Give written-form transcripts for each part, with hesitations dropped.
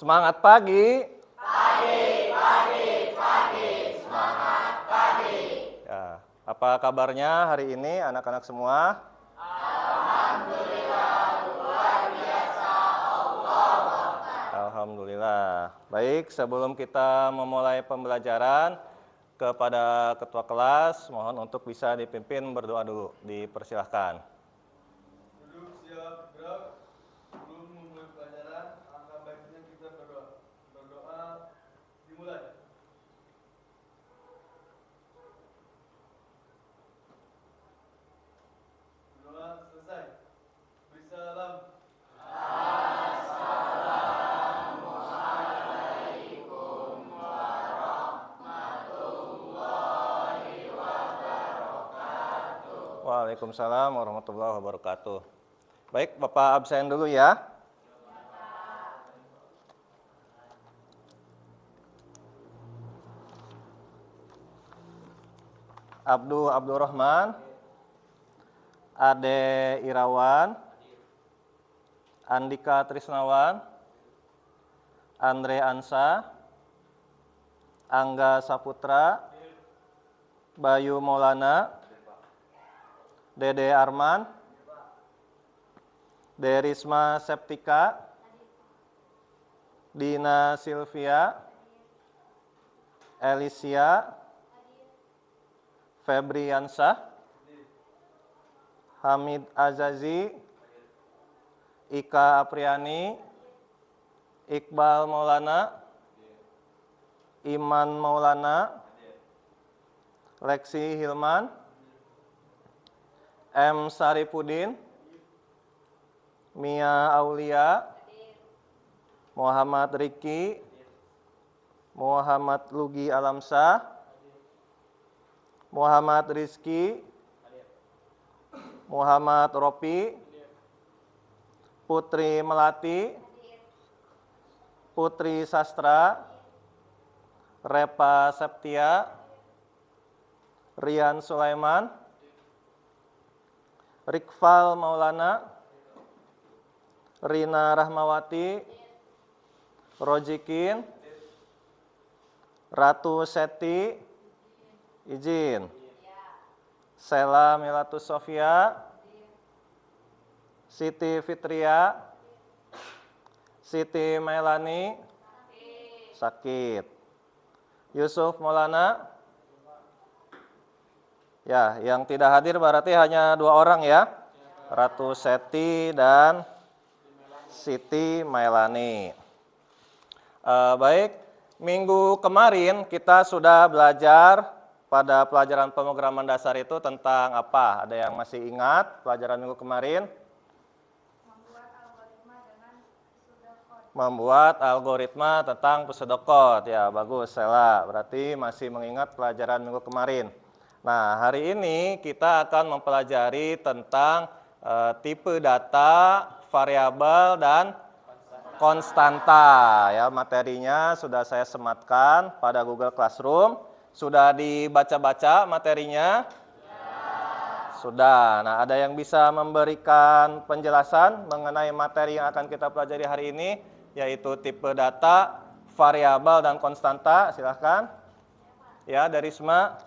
Semangat pagi. Ya, apa kabarnya hari ini anak-anak semua? Alhamdulillah. Baik, sebelum kita memulai pembelajaran, kepada ketua kelas mohon untuk bisa dipimpin berdoa dulu. Dipersilahkan. Duduk siap gerak. Sebelum memulai pelajaran, alangkah baiknya kita berdoa. Berdoa dimulai. Berdoa selesai. Beri salam. Waalaikumsalam warahmatullahi wabarakatuh. Baik, Bapak absen dulu ya. Abdurrahman, Ade Irawan, Andika Trisnawan, Andre Ansa, Angga Saputra, Bayu Maulana, Dede Arman, Derisma Septika, Dina Silvia, Elisia, Febriansah, Hamid Azazi, Ika Apriani, Iqbal Maulana, Iman Maulana, Lexi Hilman, M. Saripudin, Mia Aulia, Muhammad Riki, Muhammad Lugi Alamsah, Muhammad Rizki, Muhammad Ropi, Putri Melati, Putri Sastra, Repa Septia, Rian Sulaiman, Rikfal Maulana, Rina Rahmawati, Rojikin, Ratu Seti, izin. Sela Milatus Sofia, Siti Fitria, Siti Melani, sakit. Yusuf Maulana. Ya, yang tidak hadir berarti hanya 2 orang ya. Ratu Seti dan Siti Melani. Baik, minggu kemarin kita sudah belajar pada pelajaran pemrograman dasar itu tentang apa? Ada yang masih ingat pelajaran minggu kemarin? Membuat algoritma tentang pseudocode. Ya, bagus, Sela. Berarti masih mengingat pelajaran minggu kemarin. Nah, hari ini kita akan mempelajari tentang tipe data, variabel, dan konstanta. Ya, materinya sudah saya sematkan pada Google Classroom. Sudah dibaca-baca materinya? Sudah. Nah, ada yang bisa memberikan penjelasan mengenai materi yang akan kita pelajari hari ini, yaitu tipe data, variabel, dan konstanta. Silahkan. Ya, dari Risma.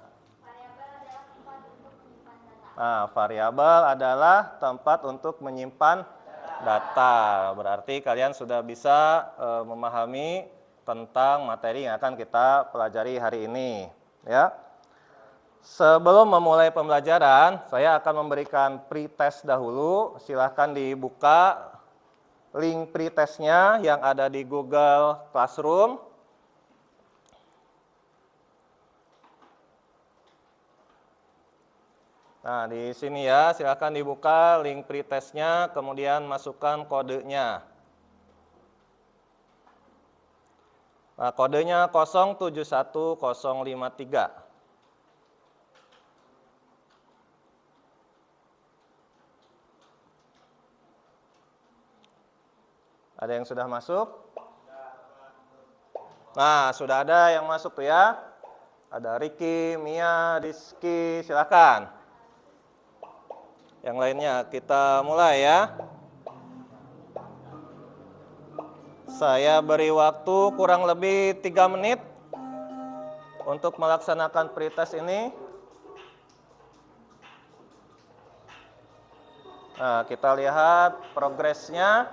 Nah, variabel adalah tempat untuk menyimpan data. Berarti kalian sudah bisa memahami tentang materi yang akan kita pelajari hari ini, ya. Sebelum memulai pembelajaran, saya akan memberikan pretest dahulu. Silahkan dibuka link pretestnya yang ada di Google Classroom. Nah, di sini ya, silahkan dibuka link pretestnya, kemudian masukkan kodenya. Nah, kodenya 071053. Ada yang sudah masuk? Nah, sudah ada yang masuk tuh ya. Ada Riki, Mia, Rizky, silakan. Yang lainnya kita mulai ya. Saya beri waktu kurang lebih 3 menit untuk melaksanakan pretest ini. Nah, kita lihat progresnya.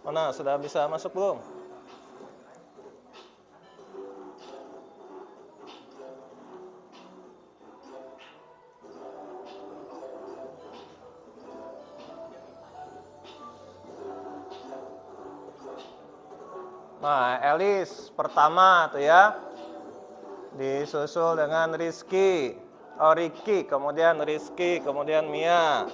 Mana, sudah bisa masuk belum? Nah, Elis pertama tuh ya. Disusul dengan Rizky. Oh, Ricky, kemudian Rizky, kemudian Mia.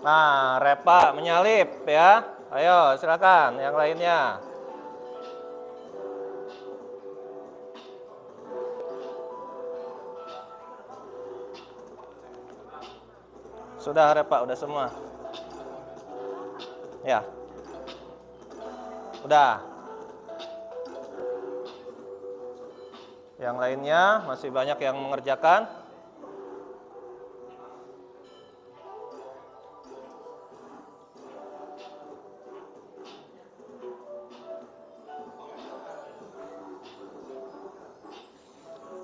Nah, Repa menyalip ya. Ayo, silakan yang lainnya. Sudah Repa, udah semua. Ya. Udah. Yang lainnya masih banyak yang mengerjakan.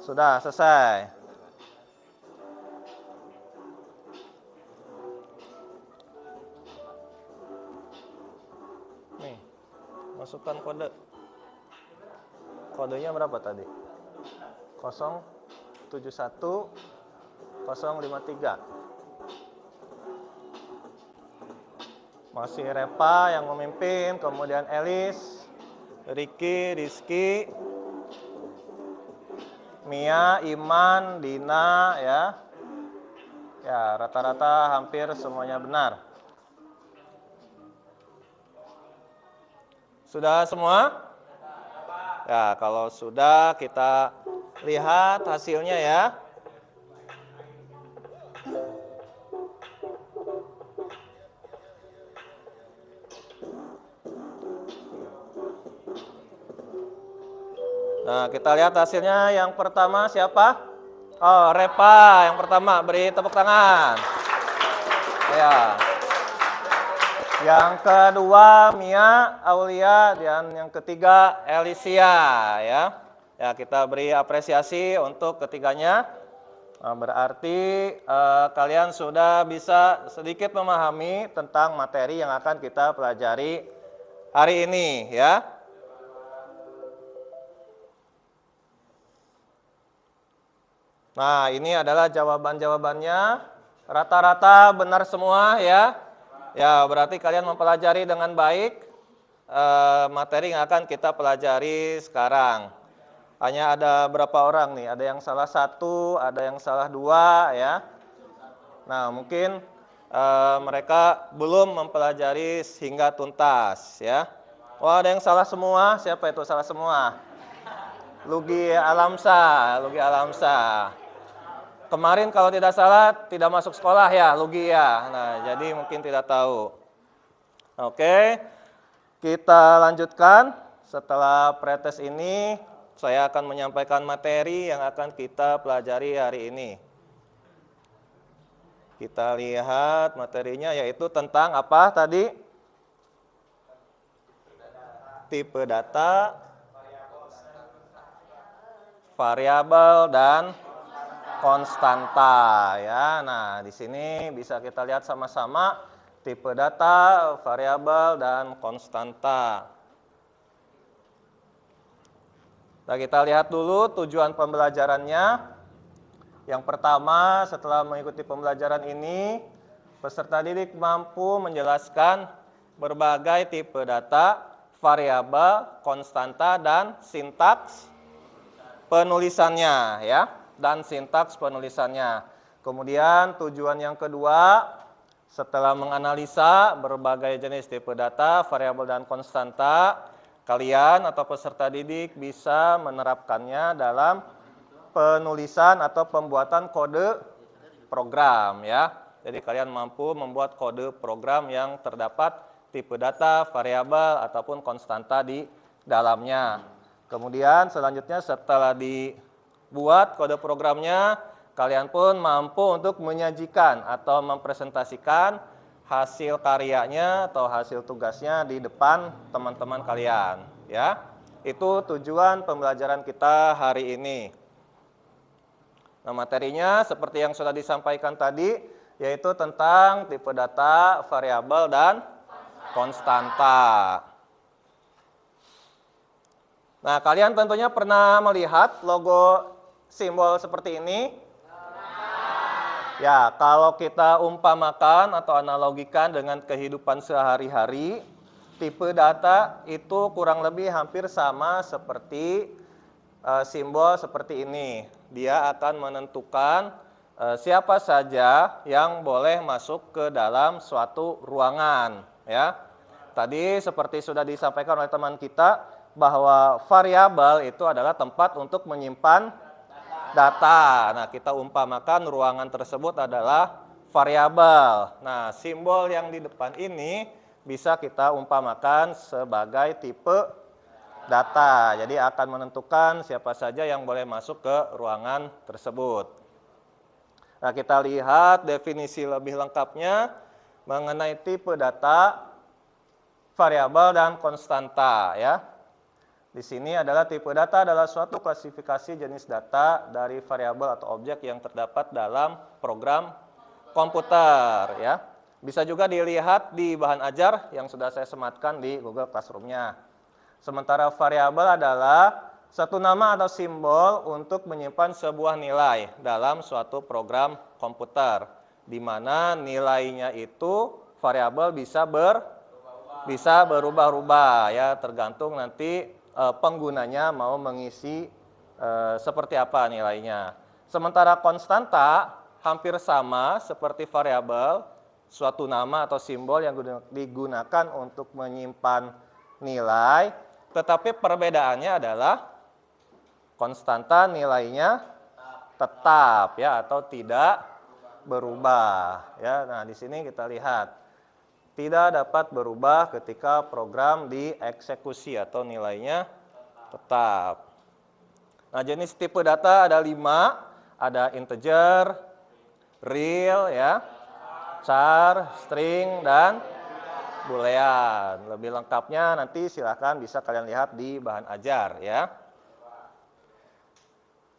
Sudah selesai. Nih, masukkan kode. Kodenya berapa tadi? 071 053. Masih Repa yang memimpin, kemudian Elis, Ricky, Rizky, Mia, Iman, Dina ya. Ya, rata-rata hampir semuanya benar. Sudah semua? Ya, kalau sudah kita lihat hasilnya ya. Nah, kita lihat hasilnya. Yang pertama siapa? Oh, Repa yang pertama. Beri tepuk tangan. Ya. Yang kedua Mia, Aulia, dan yang ketiga Elisia ya. Ya, kita beri apresiasi untuk ketiganya. Nah, berarti kalian sudah bisa sedikit memahami tentang materi yang akan kita pelajari hari ini ya. Nah, ini adalah jawaban-jawabannya. Rata-rata benar semua ya. Ya, berarti kalian mempelajari dengan baik materi yang akan kita pelajari sekarang. Hanya ada berapa orang nih? Ada yang salah 1, ada yang salah 2 ya. Nah, mungkin mereka belum mempelajari hingga tuntas ya. Wah, ada yang salah semua. Siapa itu salah semua? Lugi Alamsa, Lugi Alamsa. Kemarin kalau tidak salah tidak masuk sekolah ya, Lugi ya. Nah, jadi mungkin tidak tahu. Oke, kita lanjutkan. Setelah pretest ini, saya akan menyampaikan materi yang akan kita pelajari hari ini. Kita lihat materinya yaitu tentang apa tadi? Tipe data, variabel, dan konstanta ya. Nah, di sini bisa kita lihat sama-sama tipe data, variabel, dan konstanta. Nah, kita lihat dulu tujuan pembelajarannya. Yang pertama, setelah mengikuti pembelajaran ini, peserta didik mampu menjelaskan berbagai tipe data, variabel, konstanta, dan sintaks penulisannya ya. Dan sintaks penulisannya. Kemudian tujuan yang kedua, setelah menganalisa berbagai jenis tipe data, variabel, dan konstanta, kalian atau peserta didik bisa menerapkannya dalam penulisan atau pembuatan kode program ya. Jadi kalian mampu membuat kode program yang terdapat tipe data, variabel ataupun konstanta di dalamnya. Kemudian selanjutnya setelah dibuat kode programnya, kalian pun mampu untuk menyajikan atau mempresentasikan hasil karyanya atau hasil tugasnya di depan teman-teman kalian ya. Itu tujuan pembelajaran kita hari ini. Nah, materinya seperti yang sudah disampaikan tadi, yaitu tentang tipe data, variabel, dan konstanta. Nah, kalian tentunya pernah melihat logo simbol seperti ini? Ya, kalau kita umpamakan atau analogikan dengan kehidupan sehari-hari, tipe data itu kurang lebih hampir sama seperti simbol seperti ini. Dia akan menentukan siapa saja yang boleh masuk ke dalam suatu ruangan. Ya, tadi seperti sudah disampaikan oleh teman kita bahwa variabel itu adalah tempat untuk menyimpan data. Nah, kita umpamakan ruangan tersebut adalah variabel. Nah, simbol yang di depan ini bisa kita umpamakan sebagai tipe data. Jadi akan menentukan siapa saja yang boleh masuk ke ruangan tersebut. Nah, kita lihat definisi lebih lengkapnya mengenai tipe data, variabel, dan konstanta ya. Di sini adalah tipe data adalah suatu klasifikasi jenis data dari variabel atau objek yang terdapat dalam program komputer ya. Bisa juga dilihat di bahan ajar yang sudah saya sematkan di Google Classroom-nya. Sementara variabel adalah satu nama atau simbol untuk menyimpan sebuah nilai dalam suatu program komputer, di mana nilainya itu variabel bisa berubah-ubah ya, tergantung nanti penggunanya mau mengisi seperti apa nilainya. Sementara konstanta hampir sama seperti variabel, suatu nama atau simbol yang digunakan untuk menyimpan nilai, tetapi perbedaannya adalah konstanta nilainya tetap ya atau tidak berubah ya. Nah, di sini kita lihat tidak dapat berubah ketika program dieksekusi atau nilainya tetap. Nah, jenis tipe data ada 5, ada integer, real ya, char, string, dan boolean. Lebih lengkapnya nanti silahkan bisa kalian lihat di bahan ajar ya.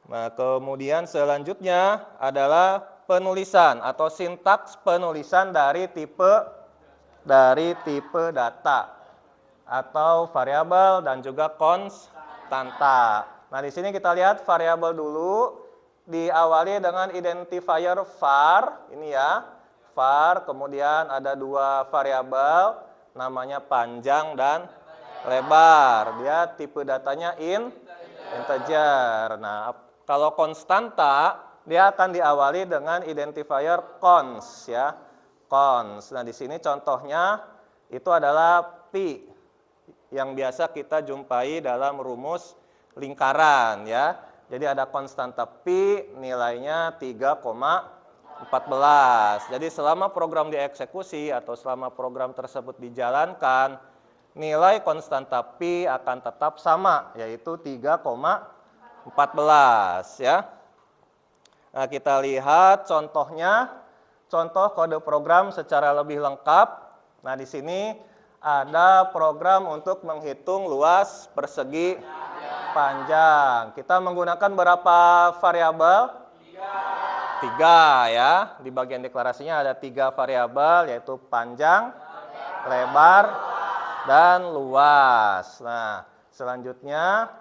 Nah, kemudian selanjutnya adalah penulisan atau sintaks penulisan dari tipe data atau variabel dan juga konstanta. Nah, di sini kita lihat variabel dulu, diawali dengan identifier var, ini ya, var, kemudian ada 2 variabel, namanya panjang dan lebar. Dia tipe datanya integer. Nah, kalau konstanta, dia akan diawali dengan identifier cons ya. Cons. Nah, di sini contohnya itu adalah pi yang biasa kita jumpai dalam rumus lingkaran ya. Jadi ada konstanta pi nilainya 3,14. Jadi selama program dieksekusi atau selama program tersebut dijalankan, nilai konstanta pi akan tetap sama yaitu 3,14 ya. Nah, kita lihat contohnya. Contoh kode program secara lebih lengkap. Nah, di sini ada program untuk menghitung luas persegi panjang. Kita menggunakan berapa variabel? 3 ya. Di bagian deklarasinya ada 3 variabel, yaitu panjang, lebar, dan luas. Nah, selanjutnya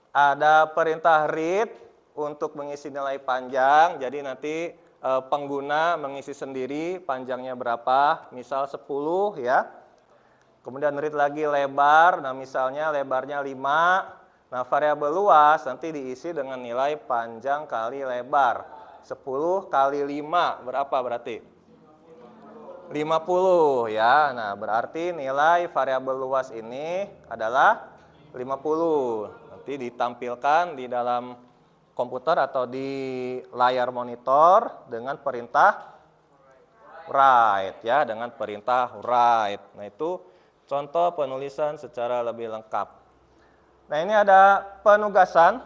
ada perintah read untuk mengisi nilai panjang. Jadi nanti pengguna mengisi sendiri panjangnya berapa, misal 10 ya. Kemudian read lagi lebar, nah misalnya lebarnya 5. Nah, variabel luas nanti diisi dengan nilai panjang kali lebar. 10 kali 5 berapa berarti? 50 ya. Nah, berarti nilai variabel luas ini adalah 50. Nanti ditampilkan di dalam komputer atau di layar monitor dengan perintah write ya, dengan perintah write. Nah, itu contoh penulisan secara lebih lengkap. Nah, ini ada penugasan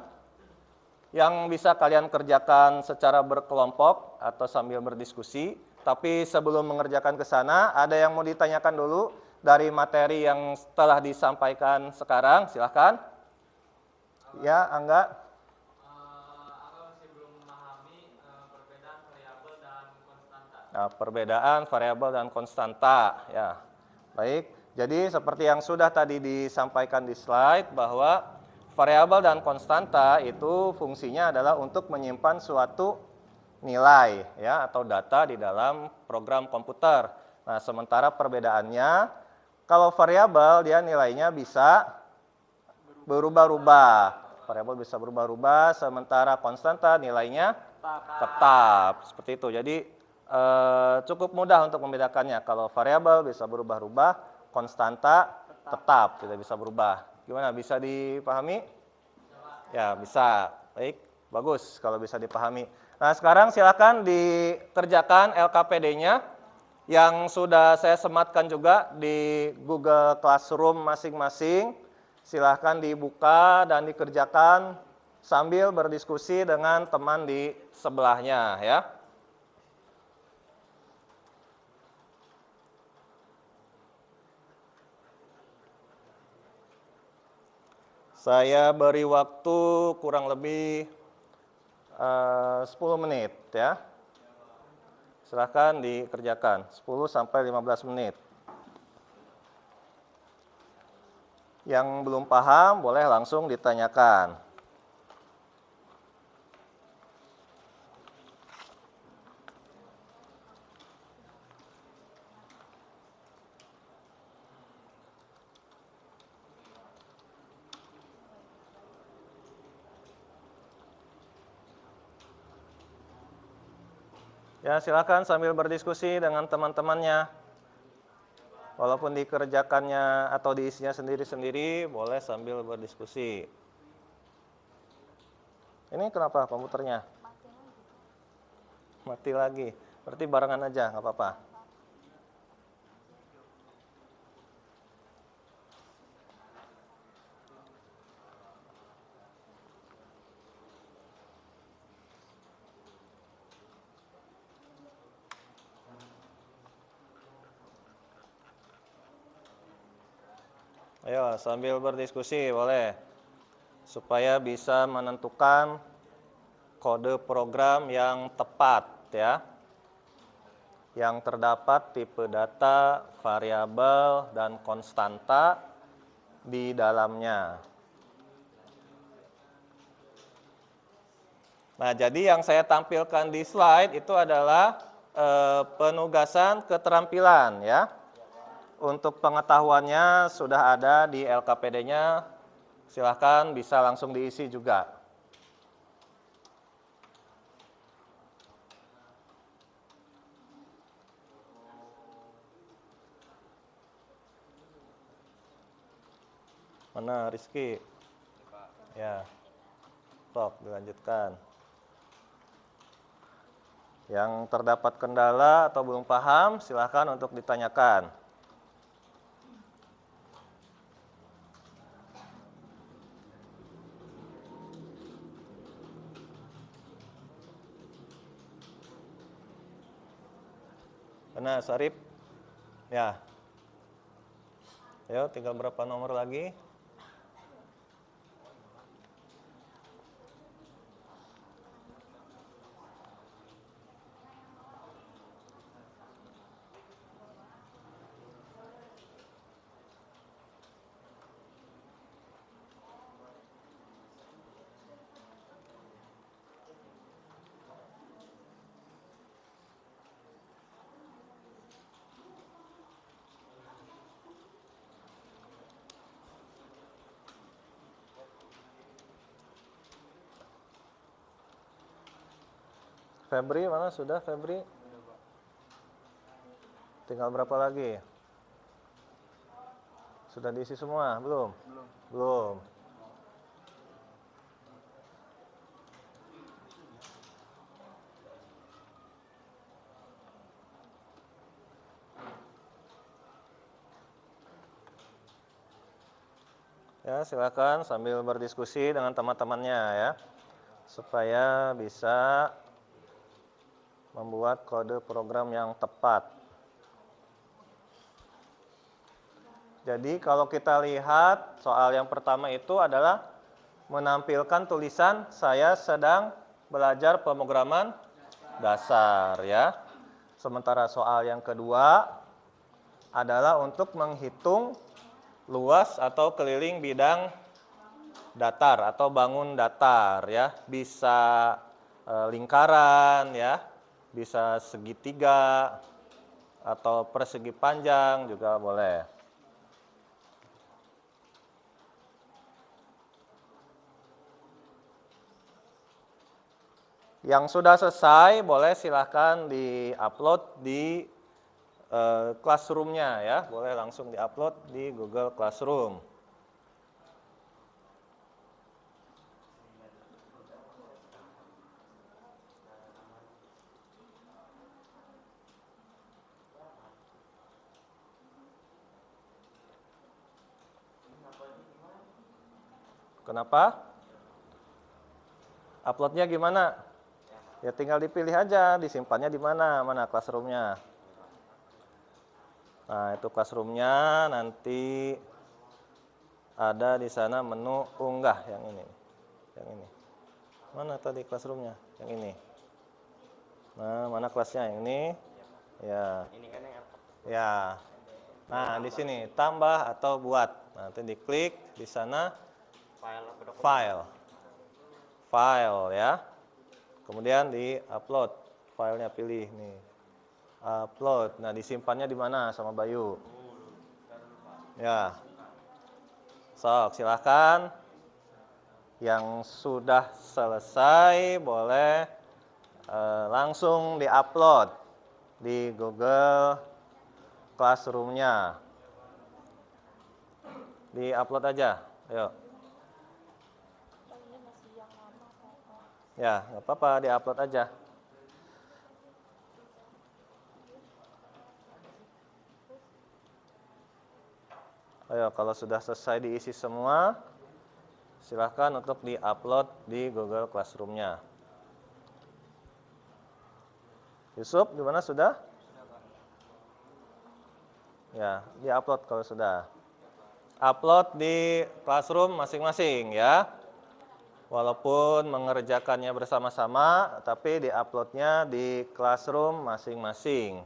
yang bisa kalian kerjakan secara berkelompok atau sambil berdiskusi. Tapi sebelum mengerjakan ke sana, ada yang mau ditanyakan dulu dari materi yang telah disampaikan sekarang, silahkan. Ya, Angga. Angga masih belum memahami perbedaan variabel dan konstanta. Nah, perbedaan variabel dan konstanta, ya. Baik, jadi seperti yang sudah tadi disampaikan di slide bahwa variabel dan konstanta itu fungsinya adalah untuk menyimpan suatu nilai ya atau data di dalam program komputer. Nah, sementara perbedaannya kalau variabel dia nilainya bisa berubah-ubah. Variabel bisa berubah-ubah, sementara konstanta nilainya tetap. Seperti itu. Jadi cukup mudah untuk membedakannya. Kalau variabel bisa berubah-ubah, konstanta tetap tidak bisa berubah. Gimana? Bisa dipahami? Ya, bisa. Baik, bagus kalau bisa dipahami. Nah, sekarang silakan dikerjakan LKPD-nya yang sudah saya sematkan juga di Google Classroom masing-masing. Silahkan dibuka dan dikerjakan sambil berdiskusi dengan teman di sebelahnya ya. Saya beri waktu kurang lebih 10 menit ya. Silahkan dikerjakan 10 sampai 15 menit. Yang belum paham boleh langsung ditanyakan. Ya, silakan sambil berdiskusi dengan teman-temannya. Walaupun dikerjakannya atau diisinya sendiri-sendiri, boleh sambil berdiskusi. Ini kenapa komputernya? Mati lagi. Berarti barengan aja, nggak apa-apa. Ayo, sambil berdiskusi boleh. Supaya bisa menentukan kode program yang tepat ya. Yang terdapat tipe data, variabel, dan konstanta di dalamnya. Nah, jadi yang saya tampilkan di slide itu adalah penugasan keterampilan ya. Untuk pengetahuannya sudah ada di LKPD-nya, silahkan bisa langsung diisi juga. Mana Rizky? Ya, sok dilanjutkan. Yang terdapat kendala atau belum paham, silahkan untuk ditanyakan. Mana Sarip? Ya. Ayo, tinggal berapa nomor lagi? Febri, mana sudah Febri? Tinggal berapa lagi? Sudah diisi semua? Belum? Belum. Ya, silakan sambil berdiskusi dengan teman-temannya ya, supaya bisa membuat kode program yang tepat. Jadi kalau kita lihat soal yang pertama itu adalah menampilkan tulisan saya sedang belajar pemrograman dasar ya. Sementara soal yang kedua adalah untuk menghitung luas atau keliling bidang datar atau bangun datar ya. Bisa lingkaran ya, bisa segitiga atau persegi panjang juga boleh. Yang sudah selesai boleh silahkan di-upload di Classroom-nya ya, boleh langsung di-upload di Google Classroom. Kenapa? Uploadnya gimana? Ya tinggal dipilih aja, disimpannya di mana Classroom-nya. Nah, itu Classroom-nya nanti ada di sana menu unggah yang ini. Yang ini. Mana tadi Classroom-nya? Yang ini. Nah, mana kelasnya? Yang ini? Ya. Ini kan yang Ya. Nah, di sini tambah atau buat. Nanti diklik di sana file. File ya. Kemudian di-upload. Filenya pilih nih. Upload. Nah, disimpannya di mana sama Bayu? Ya. Sok, silahkan. Yang sudah selesai boleh langsung di-upload di Google Classroom-nya. Di-upload aja. Ayo. Ya, nggak apa-apa, di-upload aja. Ayo, kalau sudah selesai diisi semua, silahkan untuk di-upload di Google Classroom-nya. Yusuf, gimana sudah? Ya, di-upload kalau sudah. Upload di Classroom masing-masing ya. Walaupun mengerjakannya bersama-sama, tapi di-uploadnya di Classroom masing-masing.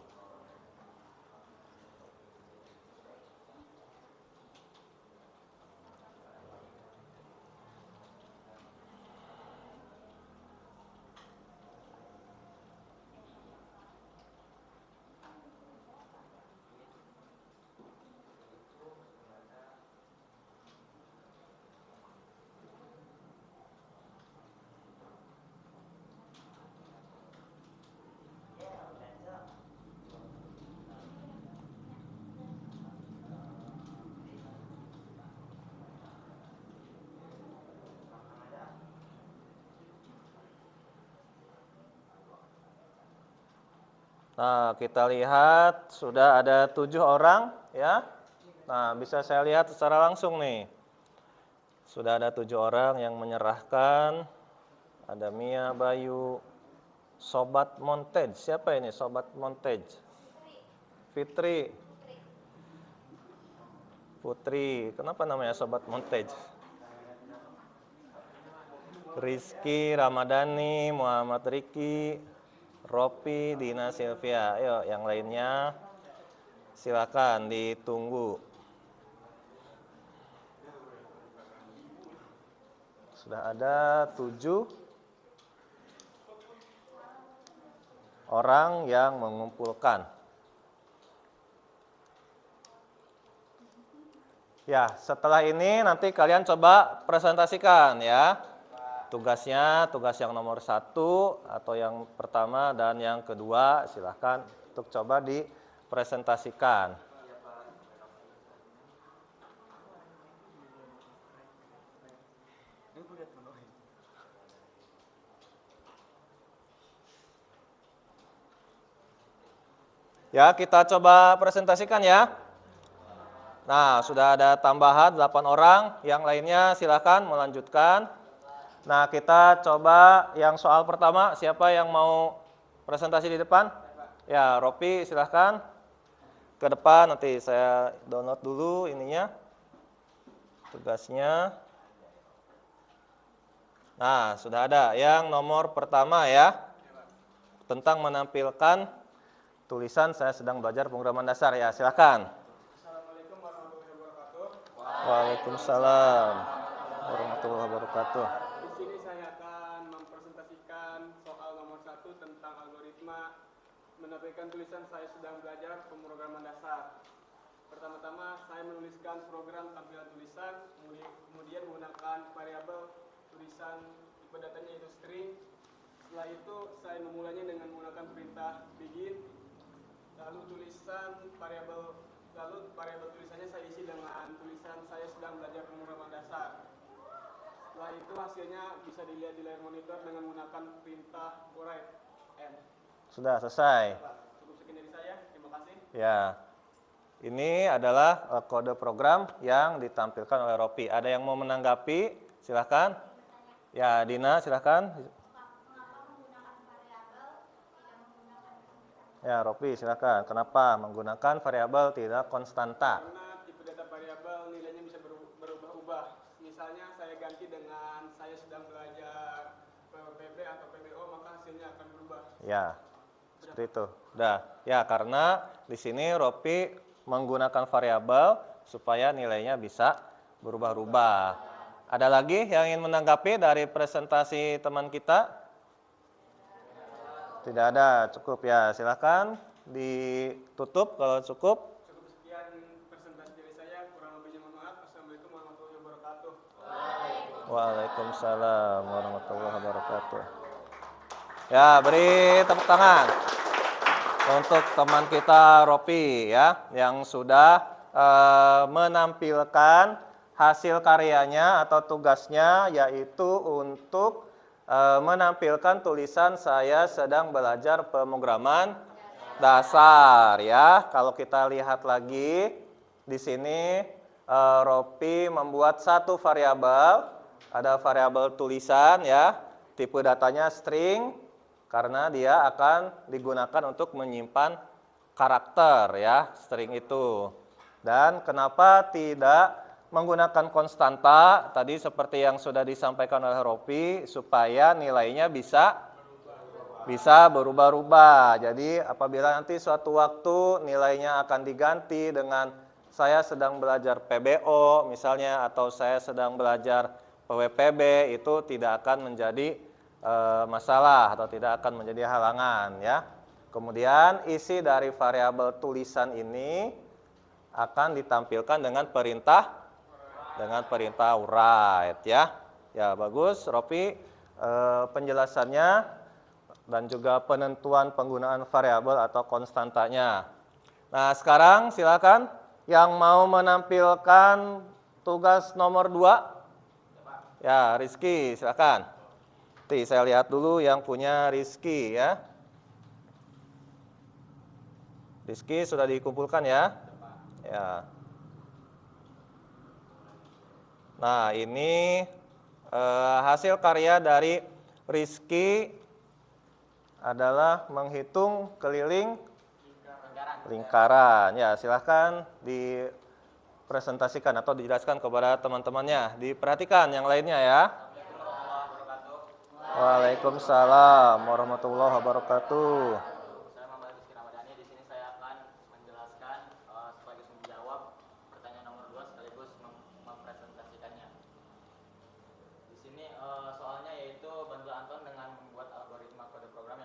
Nah, kita lihat sudah ada 7 orang ya. Nah, bisa saya lihat secara langsung nih. Sudah ada 7 orang yang menyerahkan. Ada Mia, Bayu, Sobat Montage. Siapa ini Sobat Montage? Fitri. Putri. Kenapa namanya Sobat Montage? Rizky, Ramadhani, Muhammad Riki, Ropi, Dina, Silvia. Ayo, yang lainnya silakan ditunggu. Sudah ada 7 orang yang mengumpulkan. Ya, setelah ini nanti kalian coba presentasikan ya. Tugasnya, tugas yang nomor 1 atau yang pertama dan yang kedua silahkan untuk coba dipresentasikan. Ya, kita coba presentasikan ya. Nah, sudah ada tambahan 8 orang. Yang lainnya silakan melanjutkan. Nah, kita coba yang soal pertama. Siapa yang mau presentasi di depan? Ya, Ropi silakan ke depan. Nanti saya download dulu ininya, tugasnya. Nah, sudah ada. Yang nomor pertama ya, tentang menampilkan tulisan saya sedang belajar pemrograman dasar. Ya, silakan. Assalamualaikum warahmatullahi wabarakatuh. Waalaikumsalam warahmatullahi wabarakatuh. Di sini saya akan mempresentasikan soal nomor 1 tentang algoritma menampilkan tulisan saya sedang belajar pemrograman dasar. Pertama-tama saya menuliskan program tampilan tulisan, kemudian menggunakan variabel tulisan tipe datanya yaitu string. Setelah itu saya memulainya dengan menggunakan perintah begin. Lalu variabel tulisannya saya isi dengan tulisan saya sedang belajar pemrograman dasar. Setelah itu hasilnya bisa dilihat di layar monitor dengan menggunakan perintah write n. Sudah selesai. Cukup sekian dari saya. Terima kasih. Ya. Ini adalah kode program yang ditampilkan oleh Ropi. Ada yang mau menanggapi? Silahkan. Ya, Dina silahkan. Ya, Ropi silahkan. Kenapa menggunakan variabel tidak konstanta? Karena tipe data variabel nilainya bisa berubah-ubah. Misalnya saya ganti dengan saya sedang belajar PB atau PBO, maka hasilnya akan berubah. Ya, seperti itu. Udah. Ya, karena di sini Ropi menggunakan variabel supaya nilainya bisa berubah-ubah. Ada lagi yang ingin menanggapi dari presentasi teman kita? Tidak ada, cukup ya. Silakan ditutup kalau cukup. Cukup sekian presentasi dari saya. Kurang lebihnya mohon maaf. Assalamualaikum warahmatullahi wabarakatuh. Waalaikumsalam warahmatullahi wabarakatuh. Ya, beri tepuk tangan untuk teman kita Ropi ya, yang sudah menampilkan hasil karyanya atau tugasnya, yaitu untuk menampilkan tulisan saya sedang belajar pemrograman dasar ya. Kalau kita lihat lagi di sini Ropi membuat satu variabel, ada variabel tulisan ya, tipe datanya string karena dia akan digunakan untuk menyimpan karakter ya, string itu. Dan kenapa tidak menggunakan konstanta, tadi seperti yang sudah disampaikan oleh Ropi, supaya nilainya bisa berubah-ubah. Jadi apabila nanti suatu waktu nilainya akan diganti dengan saya sedang belajar PBO misalnya, atau saya sedang belajar PWPB, itu tidak akan menjadi masalah atau tidak akan menjadi halangan ya. Kemudian isi dari variabel tulisan ini akan ditampilkan dengan perintah write ya. Ya, bagus Ropi penjelasannya dan juga penentuan penggunaan variabel atau konstantanya. Nah, sekarang silakan yang mau menampilkan tugas nomor 2. Ya, Rizky silakan. Nanti saya lihat dulu yang punya Rizky ya. Rizky sudah dikumpulkan ya? Ya. Nah, ini hasil karya dari Rizky adalah menghitung keliling lingkaran. Ya, silahkan dipresentasikan atau dijelaskan kepada teman-temannya. Diperhatikan yang lainnya ya. Waalaikumsalam warahmatullahi wabarakatuh. Saya Muhammad Rizky Ramadhani. Di sini saya akan menjelaskan sekaligus menjawab pertanyaan nomor 2 sekaligus mempresentasikannya. Di sini soalnya yaitu bantu Anton dengan membuat algoritma kode program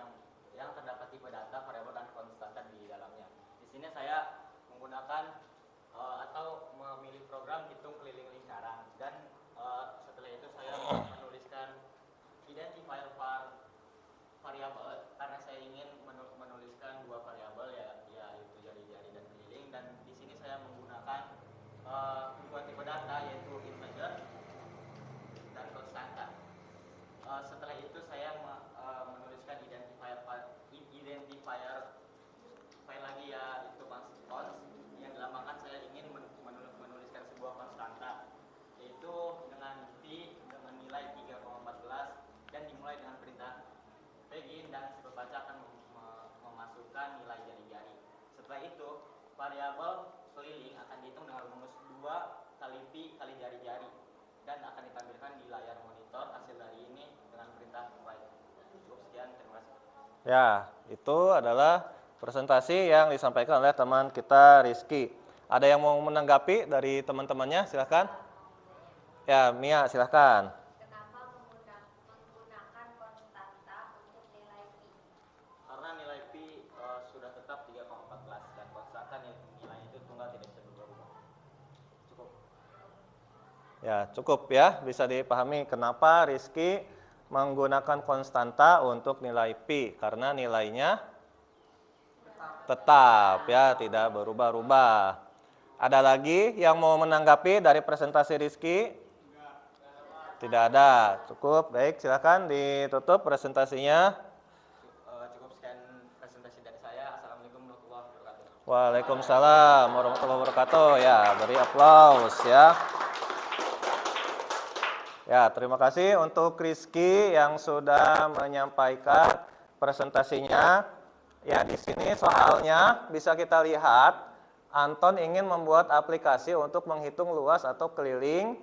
yang terdapat tipe data, variabel dan konstanta di dalamnya. Di sini saya menggunakan atau memilih program hitung keliling lingkaran, dan setelah itu saya menuliskan identifier variabel karena saya ingin menuliskan dua variabel yaitu jari-jari dan keliling, dan di sini saya menggunakan dua tipe data yaitu integer dan konstanta. Setelah itu saya menuliskan identifier file lagi, yaitu const yang dilambangkan saya ingin menampilkan nilai jari-jari. Setelah itu, variabel keliling akan dihitung dengan rumus 2 kali pi kali jari-jari dan akan ditampilkan di layar monitor. Hasil dari ini dengan perintah write. Cukup sekian, terima kasih. Ya, itu adalah presentasi yang disampaikan oleh teman kita Rizky. Ada yang mau menanggapi dari teman-temannya? Silahkan. Ya, Mia, silahkan. Kenapa menggunakan konstanta untuk nilai pi? Karena nilai pi sudah tetap 3,14 dan konstanta nilai itu tunggal tidak bisa berubah. Cukup. Ya, cukup ya. Bisa dipahami kenapa Rizky menggunakan konstanta untuk nilai pi. Karena nilainya tetap ya, tidak berubah-ubah. Ada lagi yang mau menanggapi dari presentasi Rizky? Tidak ada. Cukup. Baik, silakan ditutup presentasinya. Cukup sekian presentasi dari saya. Assalamualaikum warahmatullahi wabarakatuh. Waalaikumsalam warahmatullahi wabarakatuh. Ya, beri aplaus ya. Ya, terima kasih untuk Rizky yang sudah menyampaikan presentasinya. Ya, di sini soalnya bisa kita lihat Anton ingin membuat aplikasi untuk menghitung luas atau keliling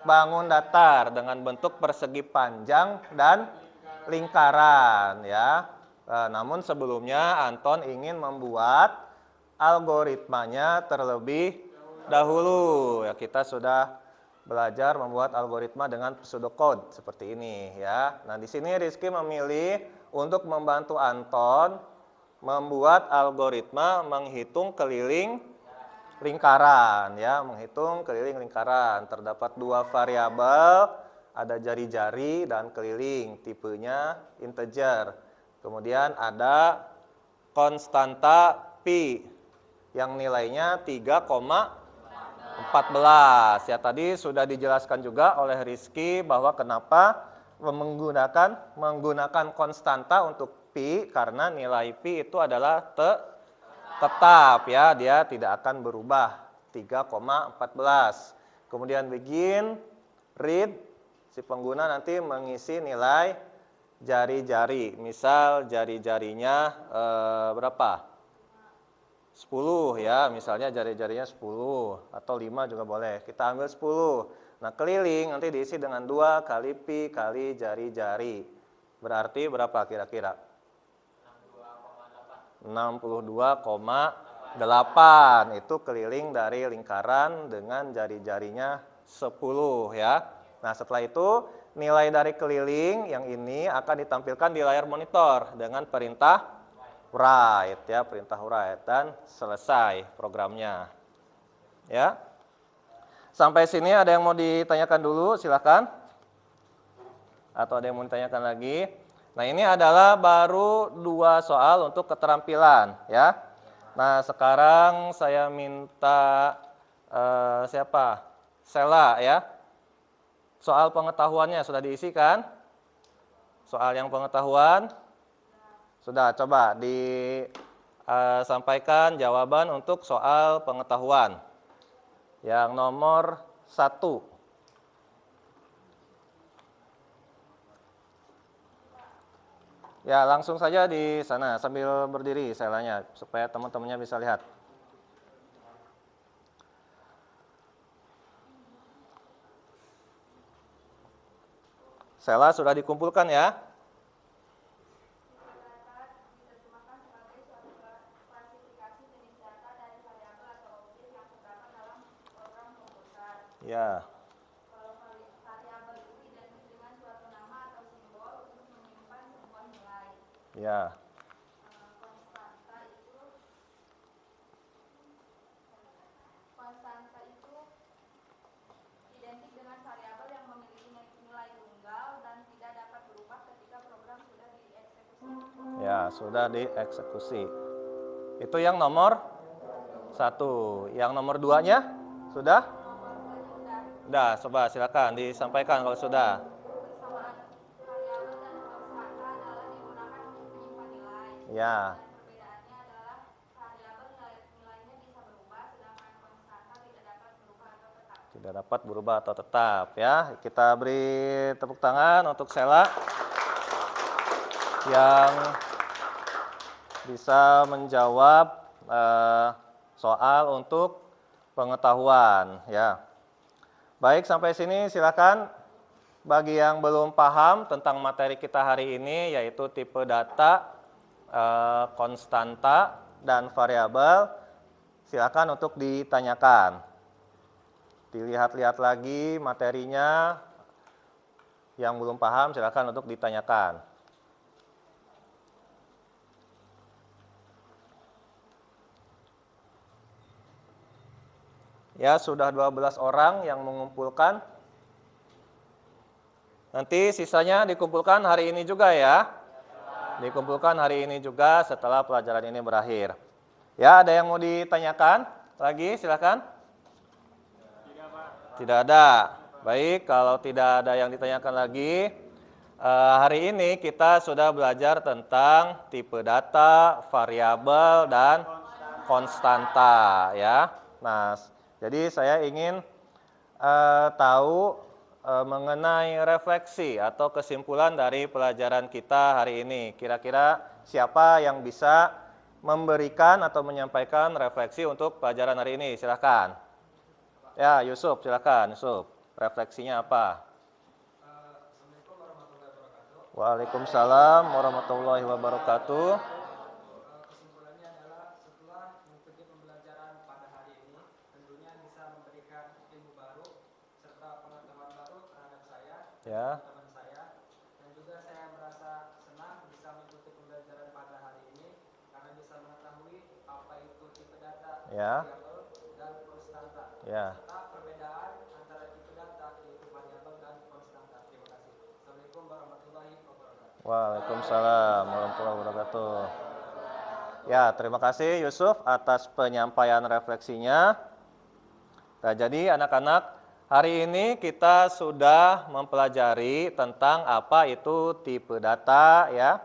bangun datar dengan bentuk persegi panjang dan lingkaran ya. Namun sebelumnya Anton ingin membuat algoritmanya terlebih dahulu. Ya, kita sudah belajar membuat algoritma dengan pseudocode seperti ini ya. Nah, di sini Rizky memilih untuk membantu Anton membuat algoritma menghitung keliling lingkaran ya, menghitung keliling lingkaran. Terdapat 2 variabel, ada jari-jari dan keliling, tipenya integer. Kemudian ada konstanta pi yang nilainya 3,14. Ya, tadi sudah dijelaskan juga oleh Rizky bahwa kenapa menggunakan konstanta untuk pi, karena nilai pi itu adalah tetap ya, dia tidak akan berubah, 3,14. Kemudian begin, read, si pengguna nanti mengisi nilai jari-jari. Misal jari-jarinya berapa? 10 ya, misalnya jari-jarinya 10 atau 5 juga boleh. Kita ambil 10. Nah, keliling nanti diisi dengan 2 kali pi kali jari-jari. Berarti berapa kira-kira? 62,8 itu keliling dari lingkaran dengan jari-jarinya 10 ya. Nah, setelah itu nilai dari keliling yang ini akan ditampilkan di layar monitor dengan perintah write ya, perintah write, dan selesai programnya. Ya. Sampai sini ada yang mau ditanyakan dulu, silakan. Atau ada yang mau ditanyakan lagi? Nah, ini adalah baru 2 soal untuk keterampilan ya. Nah, sekarang saya minta siapa? Sela ya. Soal pengetahuannya sudah diisi kan? Soal yang pengetahuan sudah, coba disampaikan jawaban untuk soal pengetahuan. Yang nomor 1. Ya, langsung saja di sana sambil berdiri selanya supaya teman-temannya bisa lihat. Sela sudah dikumpulkan ya? Diterjemahkan sebagai suatu klasifikasi jenis data dari variabel atau objek yang terdapat dalam program komputer. Ya. Kalau variabel itu identik dengan suatu nama atau simbol untuk menyimpan sebuah nilai. Ya. Konstanta itu identik dengan variabel yang memiliki nilai tunggal dan tidak dapat berubah ketika program sudah dieksekusi. Ya, sudah dieksekusi. Itu yang nomor 1. Yang nomor 2-nya sudah? Sudah, coba silakan disampaikan kalau sudah. Persamaan variabel dan konstanta adalah digunakan untuk menyimpan nilai. Ya. Dan perbedaannya adalah variabel nilainya bisa berubah, sedangkan konstanta tidak dapat berubah atau tetap. Tidak dapat berubah atau tetap ya. Kita beri tepuk tangan untuk Sela yang bisa menjawab soal untuk pengetahuan ya. Baik, sampai sini silakan. Bagi yang belum paham tentang materi kita hari ini yaitu tipe data, konstanta dan variabel, silakan untuk ditanyakan. Dilihat-lihat lagi materinya. Yang belum paham silakan untuk ditanyakan. Ya, sudah 12 orang yang mengumpulkan. Nanti sisanya dikumpulkan hari ini juga ya. Dikumpulkan hari ini juga setelah pelajaran ini berakhir. Ya, ada yang mau ditanyakan lagi? Silakan. Tidak ada. Baik, kalau tidak ada yang ditanyakan lagi, hari ini kita sudah belajar tentang tipe data, variabel, dan konstanta ya. Nah, jadi saya ingin tahu mengenai refleksi atau kesimpulan dari pelajaran kita hari ini. Kira-kira siapa yang bisa memberikan atau menyampaikan refleksi untuk pelajaran hari ini? Silakan. Ya, Yusuf, silakan. Yusuf, refleksinya apa? Assalamualaikum warahmatullahi wabarakatuh. Waalaikumsalam warahmatullahi wabarakatuh. Kesimpulannya adalah setelah mengikuti pembelajaran pada hari ini, tentunya bisa memberikan ilmu baru serta pengetahuan baru terhadap saya, Ya, teman saya, dan juga saya merasa senang bisa mengikuti pembelajaran pada hari ini karena bisa mengetahui apa itu tipe data, ya, variabel, dan konstanta, ya. serta perbedaan antara tipe data yaitu variabel dan konstanta. Terima kasih. Assalamualaikum warahmatullahi wabarakatuh. Waalaikumsalam warahmatullahi wabarakatuh. Ya, terima kasih Yusuf atas penyampaian refleksinya. Nah, jadi anak-anak, hari ini kita sudah mempelajari tentang apa itu tipe data ya,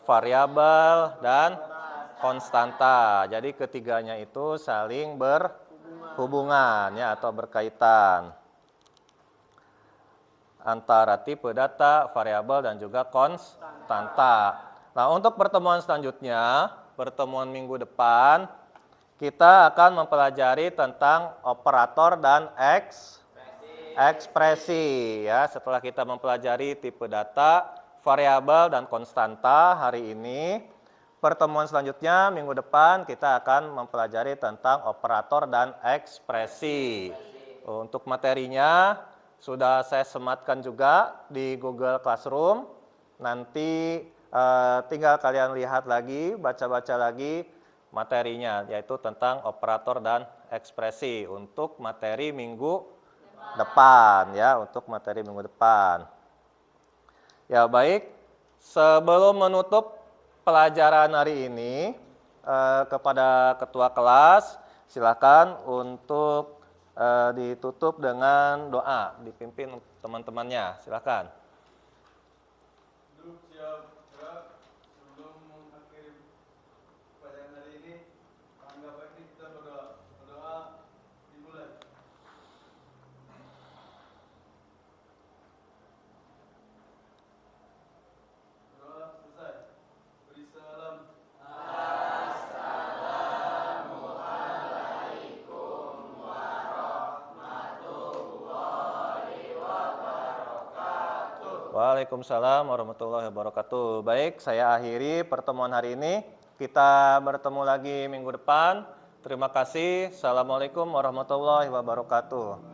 variabel dan konstanta. Jadi ketiganya itu saling berhubungan ya atau berkaitan antara tipe data, variabel dan juga konstanta. Nah, untuk pertemuan selanjutnya, pertemuan minggu depan, kita akan mempelajari tentang operator dan ekspresi ya. Setelah kita mempelajari tipe data, variabel dan konstanta hari ini, pertemuan selanjutnya minggu depan kita akan mempelajari tentang operator dan ekspresi. Untuk materinya sudah saya sematkan juga di Google Classroom. Nanti tinggal kalian lihat lagi, baca-baca lagi materinya, yaitu tentang operator dan ekspresi untuk materi minggu depan ya, untuk materi minggu depan. Ya, baik. Sebelum menutup pelajaran hari ini, kepada ketua kelas silakan untuk ditutup dengan doa, dipimpin teman-temannya. Silakan. Duduk siap gerak. Sebelum mengakhiri pelajaran hari ini, anggap baik kita berdoa. Berdoa dimulai. Berdoa selesai. Beri salam. Waalaikumsalam warahmatullahi wabarakatuh. Baik, saya akhiri pertemuan hari ini. Kita bertemu lagi minggu depan. Terima kasih. Assalamualaikum warahmatullahi wabarakatuh.